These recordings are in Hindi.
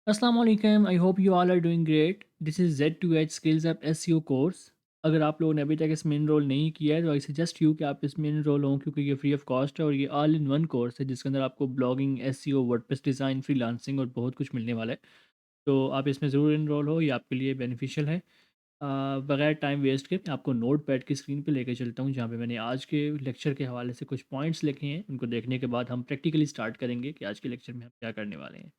अस्सलाम वालेकुम, I hope you all are doing great. This is Z2H skills up SEO course. अगर आप लोगों ने अभी तक इसमें इनरोल नहीं किया है तो आई सजेस्ट यू कि आप इसमें इनरोल हों, क्योंकि ये फ्री ऑफ कॉस्ट है और ये ऑल इन वन कोर्स है जिसके अंदर आपको blogging, SEO, WordPress design, freelancing और बहुत कुछ मिलने वाला है। तो आप इसमें ज़रूर इनरोल हो, ये आपके लिए बेनिफिशियल है। बगैर टाइम वेस्ट के मैं आपको नोट पैड की स्क्रीन पे लेके चलता हूँ, जहाँ पे मैंने आज के लेक्चर के हवाले से कुछ पॉइंट्स लिखे हैं। उनको देखने के बाद हम प्रैक्टिकली स्टार्ट करेंगे कि आज के लेक्चर में हम क्या करने वाले हैं।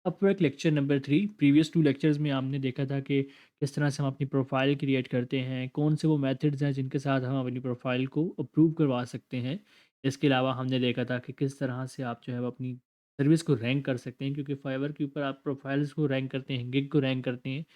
Upwork lecture number 3। Previous 2 lectures में हमने देखा था कि किस तरह से हम अपनी प्रोफ़ाइल क्रिएट करते हैं, कौन से वो मेथड्स हैं जिनके साथ हम अपनी प्रोफ़ाइल को अप्रूव करवा सकते हैं। इसके अलावा हमने देखा था कि किस तरह से आप जो है वो अपनी सर्विस को रैंक कर सकते हैं, क्योंकि फाइवर के ऊपर आप प्रोफ़ाइल्स को रैंक करते हैं, गिग को रैंक करते हैं।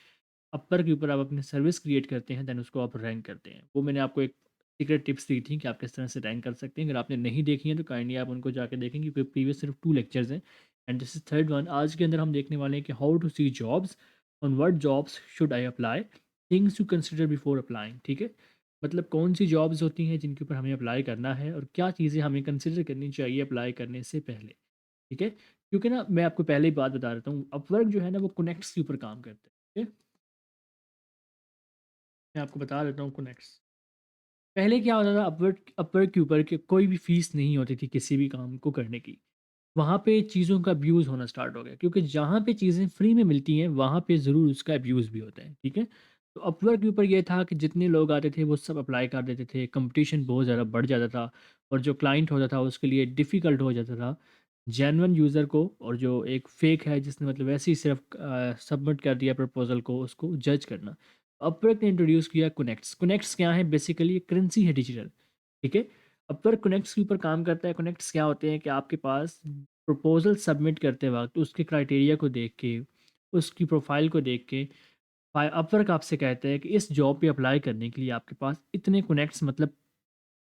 अपवर के ऊपर आप अपनी सर्विस क्रिएट करते हैं, देन उसको आप रैंक करते हैं। वो मैंने आपको एक सीक्रेट टिप्स दी थी कि आप किस तरह से रैंक कर सकते हैं। अगर आपने नहीं देखी है तो काइंडली आप उनको जाके देखें, क्योंकि प्रीवियस सिर्फ 2 लेक्चर्स हैं and this is third one. आज के अंदर हम देखने वाले हैं कि how to see jobs, on what jobs should I apply, things to consider before applying. ठीक है? मतलब कौन-सी जॉब्स होती हैं जिनके ऊपर हमें अप्लाई करना है और क्या चीज़ें हमें कंसिडर करनी चाहिए अप्लाई करने से पहले। ठीक है? क्योंकि ना मैं आपको पहले ही बात बता देता हूँ, अपवर्क जो है ना वो कनेक्ट्स के ऊपर काम करता है। ठीक है? मैं आपको बता देता हूँ कनेक्ट्स। पहले क्या होता था, अपवर्क अपवर्क के ऊपर कि कोई भी फ़ीस नहीं होती थी किसी भी काम को करने की। वहाँ पे चीज़ों का अब्यूज़ होना स्टार्ट हो गया, क्योंकि जहाँ पे चीज़ें फ्री में मिलती हैं, वहाँ पे ज़रूर उसका अब्यूज़ भी होता है, ठीक है? तो अपवर्क के ऊपर ये था कि जितने लोग आते थे, वो सब अप्लाई कर देते थे, कॉम्पिटिशन बहुत ज़्यादा बढ़ जाता था और जो क्लाइंट होता था, उसके लिए डिफ़िकल्ट हो जाता था, जेन्युइन यूज़र को और जो एक फ़ेक है, जिसने मतलब ऐसे ही सिर्फ़ सबमिट कर दिया प्रपोज़ल को, उसको जज करना। अपवर्क ने इंट्रोड्यूस किया कनेक्ट्स। कनेक्ट्स क्या है? बेसिकली ये करेंसी है डिजिटल, ठीक है? अपवर्क कनेक्ट्स के ऊपर काम करता है। कनेक्ट्स क्या होते हैं कि आपके पास प्रपोज़ल सबमिट करते वक़्त उसके क्राइटेरिया को देख के, उसकी प्रोफ़ाइल को देख के, अपवर्क आपसे कहता है कि इस जॉब पे अप्लाई करने के लिए आपके पास इतने कनेक्ट्स, मतलब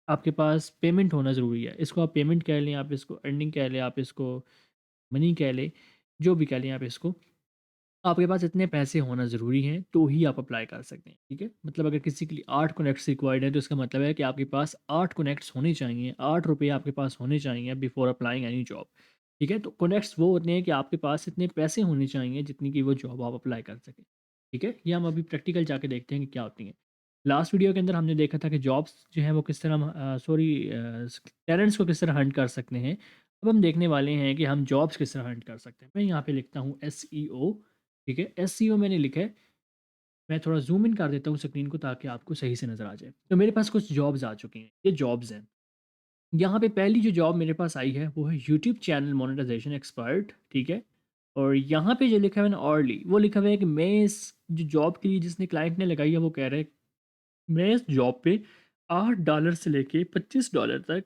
आपके पास पेमेंट होना ज़रूरी है। इसको आप पेमेंट कह लें, आप इसको अर्निंग कह लें, आप इसको मनी कह लें, जो भी कह लें आप इसको। आपके पास इतने पैसे होना ज़रूरी हैं, तो ही आप अप्लाई कर सकते हैं, ठीक है? मतलब अगर किसी के लिए 8 कनेक्ट्स रिक्वायर्ड हैं, तो इसका मतलब है कि आपके पास 8 कनेक्ट्स होने चाहिए, ₹8 आपके पास होने चाहिए बिफोर अप्लाइंग एनी जॉब, ठीक है? तो कनेक्ट्स वो होते हैं कि आपके पास इतने पैसे होने चाहिए, जितनी की वो जॉब आप अप्लाई कर सकें, ठीक है? ये हम अभी प्रैक्टिकल जाके देखते हैं कि क्या होती हैं। लास्ट वीडियो के अंदर हमने देखा था कि जॉब्स जो हैं वो किस तरह टैलेंट्स को किस तरह हंट कर सकते हैं। अब हम देखने वाले हैं कि हम जॉब्स किस तरह हंट कर सकते हैं। मैं यहाँ पे लिखता हूँ एसईओ, ठीक है? एसईओ मैंने लिखा है। मैं थोड़ा ज़ूम इन कर देता हूँ स्क्रीन को, ताकि आपको सही से नज़र आ जाए। तो मेरे पास कुछ जॉब्स आ चुकी हैं, ये जॉब्स हैं। यहाँ पे पहली जो जॉब मेरे पास आई है वो है यूट्यूब चैनल मोनेटाइज़ेशन एक्सपर्ट, ठीक है? और यहाँ पे जो लिखा हुआ है ना ऑर्ली, वो लिखा हुआ है कि मैं इस जो जॉब के लिए जिसने क्लाइंट ने लगाई है, वो कह रहा है मैं इस जॉब पे $8 से लेके $25 तक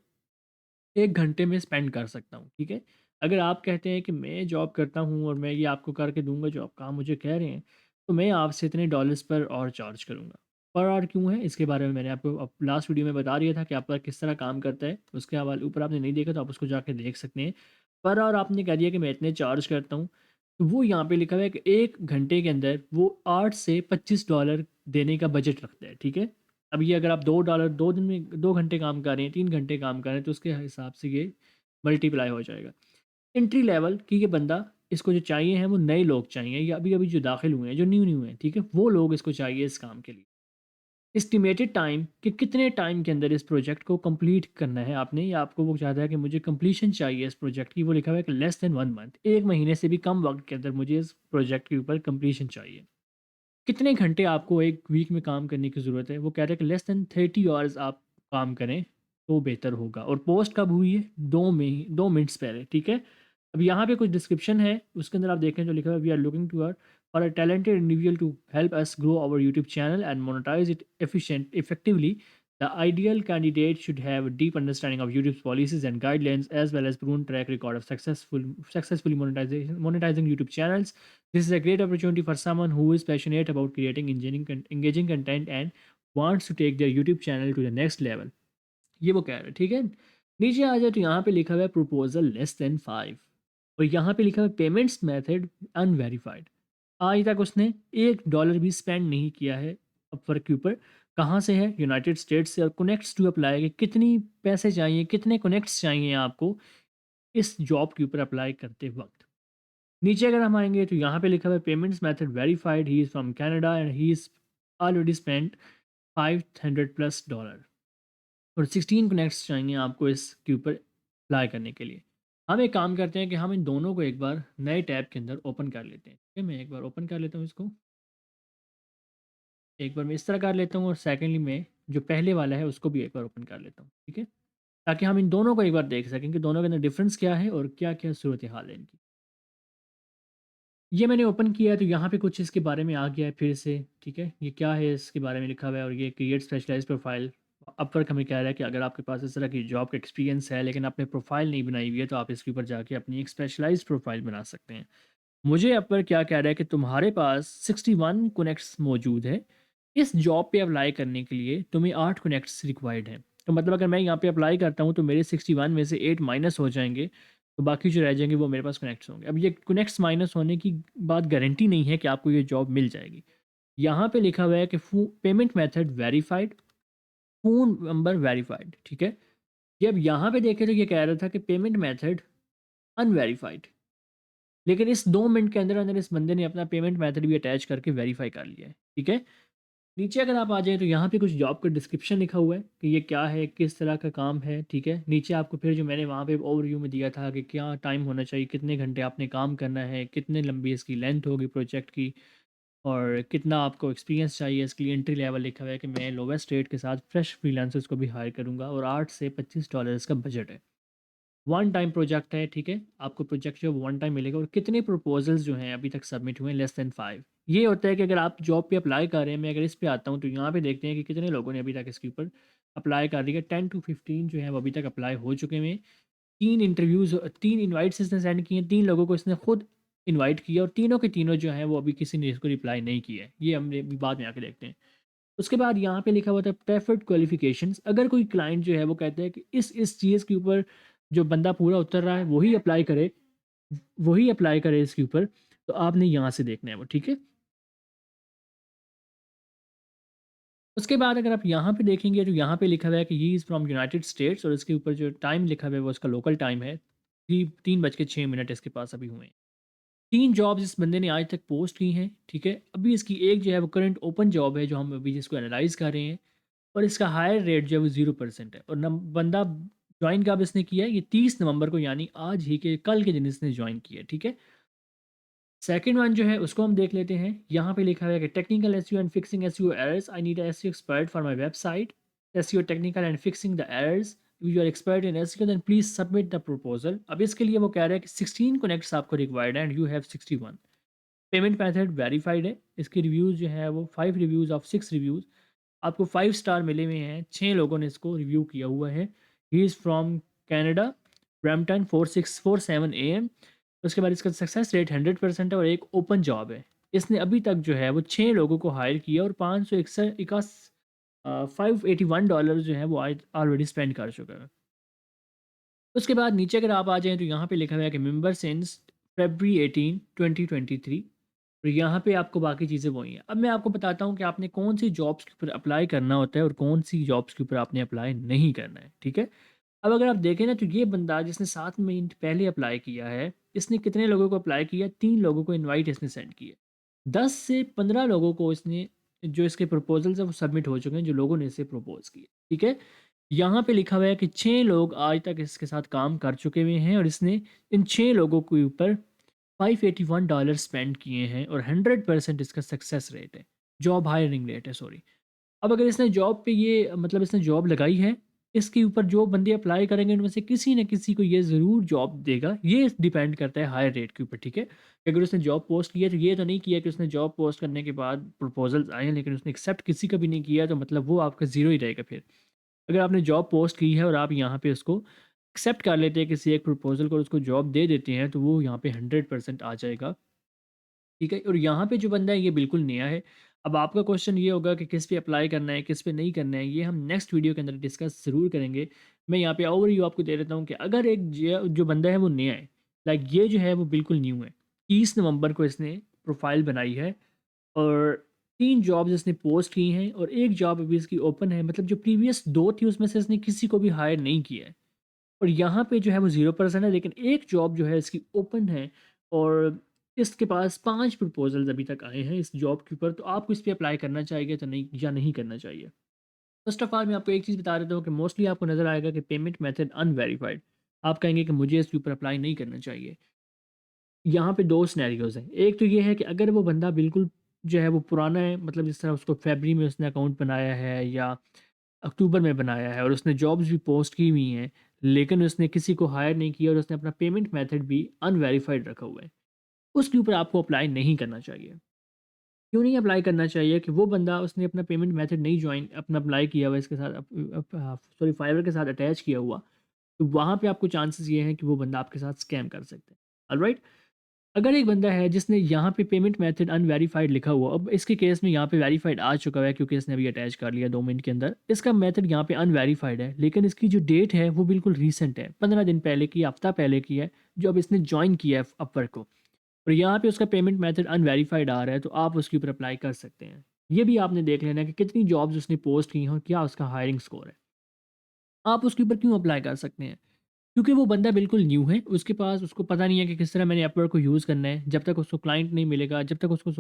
1 घंटे में स्पेंड कर सकता हूँ, ठीक है? अगर आप कहते हैं कि मैं जॉब करता हूँ और मैं ये आपको करके दूँगा जो आप काम मुझे कह रहे हैं, तो मैं आपसे इतने डॉलर्स पर और चार्ज करूँगा। पर आवर क्यों है? इसके बारे में मैंने आपको लास्ट वीडियो में बता दिया था कि आपका किस तरह काम करता है। उसके हवाले ऊपर आपने नहीं देखा तो आप उसको जाके देख सकते हैं। पर आवर आपने कह दिया कि मैं इतने चार्ज करता हूँ, तो वो यहाँ पे लिखा हुआ है कि 1 घंटे के अंदर वो 8 से $25 देने का बजट रखता है, ठीक है? अब ये अगर आप $2 2 दिन में 2 घंटे काम कर रहे हैं, 3 घंटे काम कर रहे हैं, तो उसके हिसाब से ये मल्टीप्लाई हो जाएगा। एंट्री लेवल कि ये बंदा, इसको जो चाहिए है वो नए लोग चाहिए या अभी-अभी जो दाखिल हुए हैं, जो न्यू-न्यू हैं, ठीक है? वो लोग इसको चाहिए इस काम के लिए। एस्टिमेटेड टाइम कि कितने टाइम के अंदर इस प्रोजेक्ट को कंप्लीट करना है आपने, या आपको वो चाहता है कि मुझे कंप्लीशन चाहिए इस प्रोजेक्ट की, वो लिखा हुआ है कि लेस देन 1 मंथ, 1 महीने से भी कम वक़्त के अंदर मुझे इस प्रोजेक्ट के ऊपर कंप्लीशन चाहिए। कितने घंटे आपको 1 वीक में काम करने की ज़रूरत है? वो कह रहे हैं कि लेस देन 30 आवर्स आप काम करें, तो बेहतर होगा। और पोस्ट कब हुई है? 2 मिनट्स पहले, ठीक है? अब यहाँ पे कुछ डिस्क्रिप्शन है, उसके अंदर आप देखें जो लिखा हुआ है, we are looking to for a talented individual to help us grow our YouTube channel and monetise it effectively. The ideal candidate should have a deep understanding of YouTube's policies and guidelines, as well as proven track record of successfully monetizing YouTube channels. This is a great opportunity for someone who is passionate about creating engaging content and wants to take their YouTube channel to the next level. ये वो कह रहे हैं, ठीक है? नीचे आ जाए तो यहाँ पे लिखा हुआ है प्रपोज़ल लेस देन 5 और यहाँ पे लिखा हुआ है पेमेंट्स मेथड अनवेरिफाइड। आज तक उसने $1 भी स्पेंड नहीं किया है अपवर्क के ऊपर। कहाँ से है? यूनाइटेड स्टेट्स से। और कनेक्ट्स टू अप्लाई के कितनी पैसे चाहिए, कितने कनेक्ट्स चाहिए आपको इस जॉब के ऊपर अप्लाई करते वक़्त? नीचे अगर हम आएँगे तो यहाँ पे लिखा हुआ है payments method verified, he is from Canada and he is already spent $500+ और 16 कनेक्ट्स चाहिए आपको इसके ऊपर अप्लाई करने के लिए। हम एक काम करते हैं कि हम इन दोनों को एक बार नए टैब के अंदर ओपन कर लेते हैं। ठीक है, मैं एक बार ओपन कर लेता हूँ इसको। एक बार मैं इस तरह कर लेता हूँ और सेकेंडली मैं जो पहले वाला है उसको भी एक बार ओपन कर लेता हूँ। ठीक है? ताकि हम इन दोनों को एक बार देख सकें कि दोनों के अंदर डिफ़रेंस क्या है और क्या-क्या सूरत हाल है इनकी। ये मैंने ओपन किया है तो यहाँ पे कुछ इसके बारे में आ गया है फिर से, ठीक है? ये क्या है इसके बारे में लिखा हुआ है और ये क्रिएट स्पेशलाइज़्ड प्रोफ़ाइल। अपवर्क हमें कह रहा है कि अगर आपके पास इस तरह की जॉब का एक्सपीरियंस है लेकिन आपने प्रोफ़ाइल नहीं बनाई हुई है तो आप इसके ऊपर जाके अपनी एक स्पेशलाइज़्ड प्रोफ़ाइल बना सकते हैं। मुझे अपवर्क क्या कह रहा है कि तुम्हारे पास 61 कनेक्ट्स मौजूद है। इस जॉब पे अप्लाई करने के लिए तुम्हें 8 कनेक्ट्स रिक्वायर्ड हैं। तो मतलब अगर मैं यहाँ पे अप्लाई करता हूँ तो मेरे 61 में से 8 माइनस हो जाएँगे, तो बाकी जो रह जाएँगे वो मेरे पास कनेक्ट्स होंगे। अब ये कनेक्ट्स माइनस होने की बात गारंटी नहीं है कि आपको ये जॉब मिल जाएगी। यहाँ पे लिखा हुआ है कि payment method verified, phone number verified, ठीक है? ये अब यहाँ पे देखें तो ये कह रहा था कि पेमेंट मेथड अनवेरिफाइड। लेकिन इस 2 मिनट के अंदर-अंदर इस बंदे ने अपना पेमेंट मेथड भी अटैच करके वेरीफ़ाई कर लिया है, ठीक है? नीचे अगर आप आ जाएँ तो यहाँ पे कुछ जॉब का डिस्क्रिप्शन लिखा हुआ है कि ये क्या है, किस तरह का काम है, ठीक है? नीचे आपको फिर जो मैंने वहाँ पे ओवरव्यू में दिया था कि क्या टाइम होना चाहिए, कितने घंटे आपने काम करना है, कितने लंबी इसकी लेंथ होगी प्रोजेक्ट की और कितना आपको एक्सपीरियंस चाहिए। इसके लिए एंट्री लेवल लिखा हुआ है कि मैं लोवेस्ट रेट के साथ फ्रेश फ्रीलांसर्स को भी हायर करूँगा और 8 से $25 इसका बजट है। वन टाइम प्रोजेक्ट है, ठीक है? आपको प्रोजेक्ट जो है वन टाइम मिलेगा और कितने प्रपोज़ल्स जो हैं अभी तक सबमिट हुए हैं लेस दैन 5। ये होता है कि अगर आप जॉब पे अप्लाई कर रहे हैं, मैं अगर इस पे आता हूँ तो यहाँ पे देखते हैं कि कितने लोगों ने अभी तक इसके ऊपर अप्लाई कर दिया है। 10 टू 15 जो है वो अभी तक अप्लाई हो चुके हैं। 3 इंटरव्यूज़ 3 इनवाइट्स इसने सेंड किए हैं, 3 लोगों को इसने खुद इनवाइट किया और तीनों के तीनों जो हैं वो अभी किसी ने इसको रिप्लाई नहीं किया है। ये हमने अभी बाद में आके देखते हैं। उसके बाद यहाँ पे लिखा हुआ था प्रेफर्ड क्वालिफ़िकेशंस। अगर कोई क्लाइंट जो है वो कहता है कि इस चीज़ के ऊपर जो बंदा पूरा उतर रहा है वही अप्लाई करे इसके ऊपर, तो आपने यहाँ से देखना है वो, ठीक है? उसके बाद अगर आप यहाँ पे देखेंगे तो यहाँ पे लिखा हुआ है कि he is from United states और इसके ऊपर जो टाइम लिखा हुआ है वो उसका लोकल टाइम है। 3:06 इसके पास अभी हुए हैं। 3 जॉब्स इस बंदे ने आज तक पोस्ट की हैं, ठीक है? अभी इसकी एक जो है वो करंट ओपन जॉब है जो हम अभी जिसको एनालाइज़ कर रहे हैं। और इसका हायर रेट जो है वो 0% है और नम बंदा जॉइन कब इसने किया है? ये 30 नवंबर को यानी आज ही के कल के दिन इसने जॉइन किया है, ठीक है? सेकंड वन जो है उसको हम देख लेते हैं। यहाँ पे लिखा हुआ है कि technical SEO and fixing SEO errors. I need a SEO expert for my website. SEO technical and fixing the errors. If you are expert in SEO then please submit the proposal. अब इसके लिए वो कह रहा है कि 16 कनेक्ट्स आपको रिक्वायर्ड है and you have 61। Payment method verified है। इसके रिव्यूज़ जो है वो 5 रिव्यूज़ ऑफ 6 रिव्यूज़। आपको 5 स्टार मिले हुए हैं, 6 लोगों ने इसको रिव्यू किया हुआ है। He is from Canada, Brampton 4647 am. उसके बाद इसका सक्सेस रेट 100% है और एक ओपन जॉब है। इसने अभी तक जो है वो 6 लोगों को हायर किया और 561 $581 जो है वो आज ऑलरेडी स्पेंड कर चुका है। उसके बाद नीचे अगर आप आ जाएँ तो यहाँ पे लिखा हुआ है कि मेंबर सिंस फ़रवरी 18, 2023 और यहाँ पे आपको बाकी चीज़ें वही हैं। अब मैं आपको बताता हूँ कि आपने कौन-सी जॉब्स के ऊपर अप्लाई करना होता है और कौन-सी जॉब्स के ऊपर आपने अप्लाई नहीं करना है, ठीक है? अब अगर आप देखें ना तो ये बंदा जिसने 7 मिनट पहले अप्लाई किया है, इसने कितने लोगों को अप्लाई किया? 3 लोगों को इनवाइट इसने सेंड की है। 10 से 15 लोगों को इसने जो इसके प्रपोज़ल्स हैं वो सबमिट हो चुके हैं, जो लोगों ने इसे प्रपोज़ किए, ठीक है? यहाँ पे लिखा हुआ है कि 6 लोग आज तक इसके साथ काम कर चुके हुए हैं और इसने इन 6 लोगों के ऊपर $581 स्पेंड किए हैं और 100% इसका सक्सेस रेट है, जॉब हायरिंग रेट है सॉरी। अब अगर इसने जॉब पे ये मतलब इसने जॉब लगाई है, इसके ऊपर जो बंदे अप्लाई करेंगे उनमें से किसी न किसी को ये ज़रूर जॉब देगा। ये डिपेंड करता है हायर रेट के ऊपर, ठीक है? कि अगर उसने जॉब पोस्ट की है तो ये तो नहीं किया कि उसने जॉब पोस्ट करने के बाद प्रपोज़ल्स आए हैं लेकिन उसने एक्सेप्ट किसी का भी नहीं किया तो मतलब वो आपका ज़ीरो ही रहेगा फिर। अगर आपने जॉब पोस्ट की है और आप यहाँ पे उसको एक्सेप्ट कर लेते हैं किसी एक प्रपोज़ल को और उसको जॉब दे देते हैं, तो वो यहाँ पे 100% आ जाएगा, ठीक है? और यहाँ पे जो बंदा है ये बिल्कुल नया है। अब आपका क्वेश्चन ये होगा कि किस पे अप्लाई करना है, किस पे नहीं करना है, ये हम नेक्स्ट वीडियो के अंदर डिस्कस ज़रूर करेंगे। मैं यहाँ पे ओवरव्यू आपको दे देता हूँ कि अगर एक जो बंदा है वो नया है, लाइक ये जो है वो बिल्कुल न्यू है। 30 नवंबर को इसने प्रोफ़ाइल बनाई है और 3 जॉब्स इसने पोस्ट की हैं और 1 जॉब अभी इसकी ओपन है। मतलब जो प्रीवियस 2 थी उसमें से इसने किसी को भी हायर नहीं किया है। और यहाँ पे जो है वो 0% है लेकिन एक जॉब जो है इसकी ओपन है और इसके पास 5 प्रपोज़ल्स अभी तक आए हैं इस जॉब के ऊपर, तो आपको इस पे अप्लाई करना चाहिए तो नहीं या नहीं करना चाहिए? फर्स्ट ऑफ ऑल मैं आपको एक चीज़ बता देता हूँ कि मोस्टली आपको नज़र आएगा कि पेमेंट मेथड अनवेरिफाइड। आप कहेंगे कि मुझे इसके ऊपर अप्लाई नहीं करना चाहिए। यहाँ पे 2 सिनेरियोज़ हैं। एक तो ये है कि अगर वो बंदा बिल्कुल जो है वो पुराना है, मतलब जिस तरह उसको फ़रवरी में उसने अकाउंट बनाया है या अक्टूबर में बनाया है और उसने जॉब्स भी पोस्ट की हुई हैं, लेकिन उसने किसी को हायर नहीं किया और उसने अपना पेमेंट मेथड भी अनवेरिफाइड रखा हुआ है। उसके ऊपर आपको अप्लाई नहीं करना चाहिए। क्यों नहीं अप्लाई करना चाहिए कि वो बंदा उसने अपना पेमेंट मेथड नहीं जॉइन अपना अप्लाई किया हुआ है इसके साथ सॉरी फाइवर के साथ अटैच किया हुआ, तो वहाँ पे आपको चांसेस ये हैं कि वो बंदा आपके साथ स्कैम कर सकता है। ऑलराइट? अगर एक बंदा है जिसने यहाँ पे पेमेंट मेथड अनवेरिफाइड लिखा हुआ, अब इसके केस में यहाँ पे वेरीफाइड आ चुका है क्योंकि इसने अभी अटैच कर लिया 2 मिनट के अंदर। इसका मेथड यहाँ पे अनवेरिफाइड है, लेकिन इसकी जो डेट है वो बिल्कुल रीसेंट है, 15 दिन पहले की, हफ्ता पहले की है, जो अब इसने जॉइन किया है अपवर्क को। और यहाँ पे उसका पेमेंट मेथड अनवेरिफाइड आ रहा है, तो आप उसके ऊपर अप्लाई कर सकते हैं। ये भी आपने देख लेना है कि कितनी जॉब्स उसने पोस्ट की हैं और क्या उसका हायरिंग स्कोर है। आप उसके ऊपर क्यों अप्लाई कर सकते हैं? क्योंकि वो बंदा बिल्कुल न्यू है, उसके पास उसको पता नहीं है कि किस तरह मैंने अपवर्क को यूज़ करना है। जब तक उसको क्लाइंट नहीं मिलेगा, जब तक उसको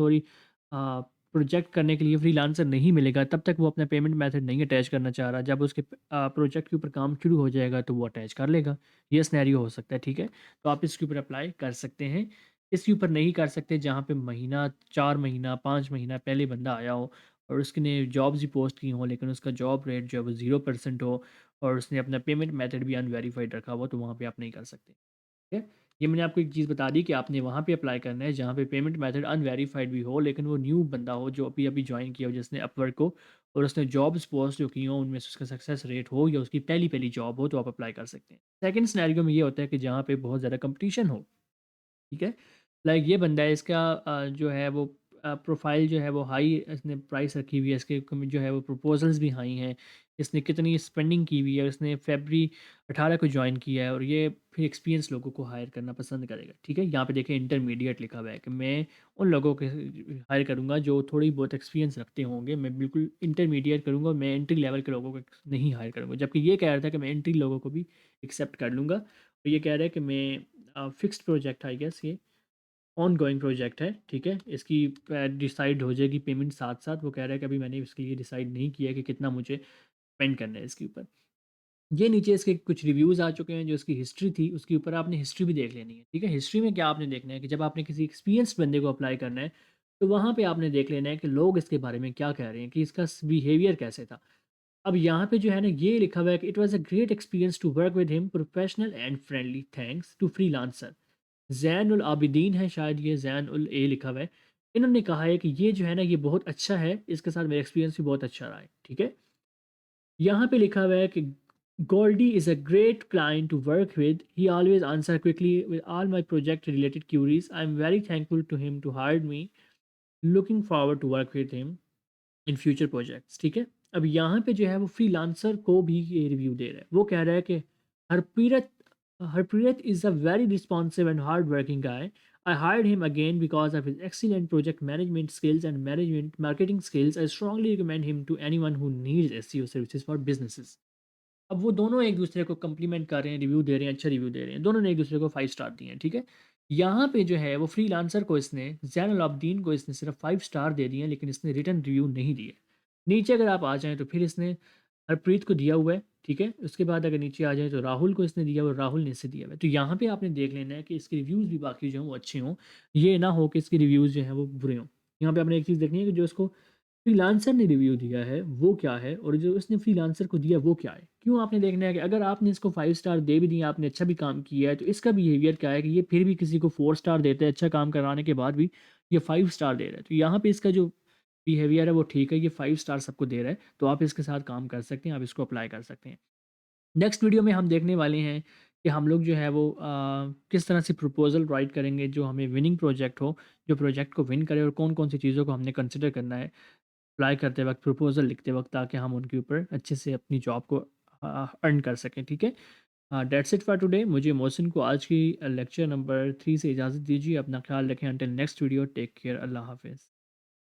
प्रोजेक्ट करने के लिए फ्रीलांसर नहीं मिलेगा, तब तक वो अपना पेमेंट मेथड नहीं अटैच करना चाह रहा। जब उसके प्रोजेक्ट के ऊपर काम शुरू हो जाएगा, तो वो अटैच कर लेगा। ये सिनेरियो हो सकता है, ठीक है? तो आप इसके ऊपर अप्लाई कर सकते हैं। इसके ऊपर नहीं कर सकते जहाँ पे महीना, 4 महीना, 5 महीना पहले बंदा आया हो और उसने जॉब्स भी पोस्ट की हों, लेकिन उसका जॉब रेट जो है वो 0% हो और उसने अपना पेमेंट मेथड भी अनवेरिफाइड रखा हुआ, तो वहाँ पे आप नहीं कर सकते। ठीक है? ये मैंने आपको एक चीज़ बता दी कि आपने वहाँ पे अप्लाई करना है जहाँ पे पेमेंट मेथड अनवेरिफाइड भी हो, लेकिन वो न्यू बंदा हो जो अभी-अभी जॉइन किया हो जिसने अपवर्क को, और उसने जॉब्स पोस्ट जो की हों उनमें से उसका सक्सेस रेट हो या उसकी पहली-पहली जॉब हो, तो आप अप्लाई कर सकते हैं। सेकंड सिनेरियो में ये होता है कि जहाँ पे बहुत ज़्यादा कॉम्पिटिशन हो। ठीक है? लाइक ये बंदा है, इसका जो है वो प्रोफ़ाइल जो है वो हाई, इसने प्राइस रखी हुई है, इसके जो है वो प्रपोज़ल्स भी हाई हैं। इसने कितनी स्पेंडिंग की हुई है, इसने फ़रवरी 18 को जॉइन किया है और ये फिर एक्सपीरियंस लोगों को हायर करना पसंद करेगा। ठीक है? यहाँ पे देखिए इंटरमीडिएट लिखा हुआ है कि मैं उन लोगों को हायर करूँगा जो थोड़ी बहुत एक्सपीरियंस रखते होंगे। मैं बिल्कुल इंटरमीडिएट करूँगा, मैं एंट्री लेवल के लोगों को नहीं हायर करूँगा। जबकि ये कह रहा था कि मैं एंट्री लोगों को भी एक्सेप्ट कर लूँगा। और ये कह रहा है कि मैं फ़िक्स्ड प्रोजेक्ट आई गेस ये ऑनगोइंग प्रोजेक्ट है, ठीक है? इसकी डिसाइड हो जाएगी पेमेंट साथ-साथ। वो कह रहा है कि अभी मैंने इसके लिए डिसाइड नहीं किया है कि कितना मुझे स्पेंड करना है इसके ऊपर। ये नीचे इसके कुछ रिव्यूज़ आ चुके हैं, जो इसकी हिस्ट्री थी, उसके ऊपर आपने हिस्ट्री भी देख लेनी है, ठीक है? हिस्ट्री में क्या आपने देखना है कि जब आपने किसी एक्सपीरियंस्ड बंदे को अप्लाई करना है, तो वहाँ पे आपने देख लेना है कि लोग इसके बारे में क्या कह रहे हैं, कि इसका बिहेवियर कैसे था। अब यहाँ पे जो है ना, ये लिखा हुआ है कि it was a great experience to work with him, professional and friendly, thanks to freelancer. Zain ul Abidin है शायद, ये ज़ैन उल ए लिखा हुआ है। इन्होंने कहा है कि ये जो है ना, ये बहुत अच्छा है, इसके साथ मेरा एक्सपीरियंस भी बहुत अच्छा रहा है, ठीक है? यहाँ पे लिखा हुआ है कि Goldie is a great client to work with, he always answer quickly with all my project related queries, I am very thankful to him to hire me, looking forward to work with him in future projects, ठीक है? अब यहाँ पे जो है वो फ्रीलांसर को भी ये रिव्यू दे रहा है। वो कह रहा है कि Harpreet Harpreet is a very responsive and hard working guy. I hired him again because of his excellent project management skills and management marketing skills. I strongly recommend him to anyone who needs SEO services for businesses. अब वो दोनों एक-दूसरे को कॉम्प्लीमेंट कर रहे हैं, रिव्यू दे रहे हैं, अच्छा रिव्यू दे रहे हैं। दोनों ने एक-दूसरे को 5 स्टार दिए हैं, ठीक है? यहाँ पे जो है वो फ्रीलांसर को इसने, ज़ैनुल आबिदीन को इसने सिर्फ़ 5 स्टार दे दिए हैं, लेकिन इसने रिटन रिव्यू नहीं दिए। नीचे अगर आप आ जाएँ तो फिर इसने हरप्रीत को दिया हुआ है, ठीक है? उसके बाद अगर नीचे आ जाएँ तो राहुल को इसने दिया हुआ है, राहुल ने इसे दिया हुआ है। तो यहाँ पे आपने देख लेना है कि इसके रिव्यूज़ भी बाकी जो हैं वो अच्छे हों। ये ना हो कि इसके रिव्यूज़ जो हैं वो बुरे हों। यहाँ पे आपने एक चीज़ देखनी है कि जो इसको फ्रीलांसर ने रिव्यू दिया है वो क्या है और जो उसने फ्रीलांसर को दिया वो क्या है। क्यों आपने देखना है कि अगर आपने इसको 5 स्टार दे भी दिए, आपने अच्छा भी काम किया है, तो इसका बिहेवियर क्या है कि ये फिर भी किसी को 4 स्टार देता है, अच्छा काम कराने के बाद भी ये 5 स्टार दे रहा है। तो यहाँ पे इसका जो बिहेवियर है वो ठीक है, ये 5 स्टार सबको दे रहा है, तो आप इसके साथ काम कर सकते हैं, आप इसको अप्लाई कर सकते हैं। नेक्स्ट वीडियो में हम देखने वाले हैं कि हम लोग जो है वो किस तरह से प्रपोज़ल राइट करेंगे जो हमें विनिंग प्रोजेक्ट हो, जो प्रोजेक्ट को विन करे, और कौन-कौन सी चीज़ों को हमने कंसिडर करना है अप्लाई करते वक़्त, प्रपोज़ल लिखते वक़्त, ताकि हम उनके ऊपर अच्छे से अपनी जॉब को अर्न कर सकें, ठीक है? That's it for today. मुझे मोहसिन को आज की लेक्चर नंबर 3 से इजाज़त दीजिए। अपना ख़्याल रखें। Until next video, take care. अल्लाह हाफ़िज़।